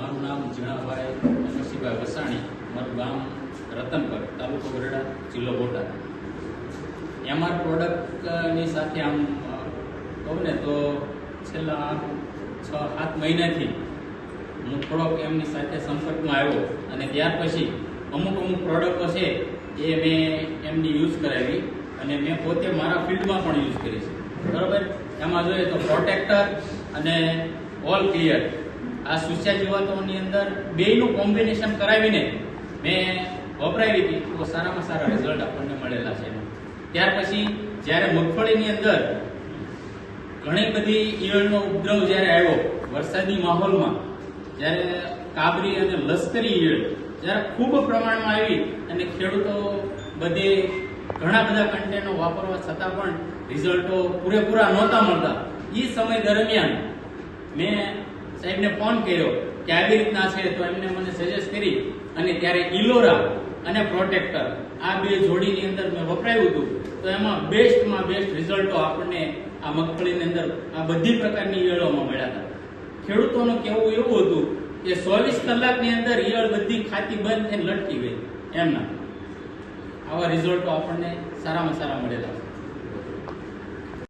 મારું નામ જીણાભાઈ અમરસિંહભાઈ વસાણી, મારું ગામ રતનપર, તાલુકો ગઢડા, જિલ્લો બોટાદ. એમઆર પ્રોડક્ટની સાથે આમ કહું ને તો છેલ્લા 6-7 મહિનાથી હું થોડોક એમની સાથે સંપર્કમાં આવ્યો અને ત્યાર પછી અમુક પ્રોડક્ટો છે એ મેં એમની યુઝ કરાવી અને મેં પોતે મારા ફિલ્ડમાં પણ યુઝ કરી છે. બરાબર. એમાં જોઈએ તો પ્રોટેક્ટર અને ઓલ ક્લિયર આ સુસ્યા જીવાતોની અંદર બેયનું કોમ્બિનેશન કરાવીને મેં વપરાવી હતી તો સારામાં સારા રિઝલ્ટ આપણને મળેલા છે. ત્યાર પછી જ્યારે મગફળીની અંદર ઘણી બધી ઈયળનો ઉપદ્રવ જ્યારે આવ્યો વરસાદી માહોલમાં, જ્યારે કાબરી અને લશ્કરી ઈયળ જ્યારે ખૂબ પ્રમાણમાં આવી અને ખેડૂતો બધે ઘણા બધા કન્ટેનો વાપરવા છતાં પણ રિઝલ્ટો પૂરેપૂરા નહોતા મળતા. એ સમય દરમિયાન મેં સાહેબને ફોન કર્યો કે આવી રીતના છે તો એમને મને સજેસ્ટ કરી અને ત્યારે ઇલોરા અને પ્રોટેક્ટર આ બે જોડીની અંદર મેં વપરાયું હતું તો એમાં બેસ્ટમાં બેસ્ટ રિઝલ્ટો આપણને આ મગફળીની અંદર આ બધી પ્રકારની ઈયળોમાં મળ્યા હતા. ખેડૂતોનું કહેવું એવું હતું કે 24 કલાકની અંદર ઈયળ બધી ખાતી બંધ થઈને લટકી ગઈ. એમના આવા રિઝલ્ટો આપણને સારામાં સારા મળેલા છે.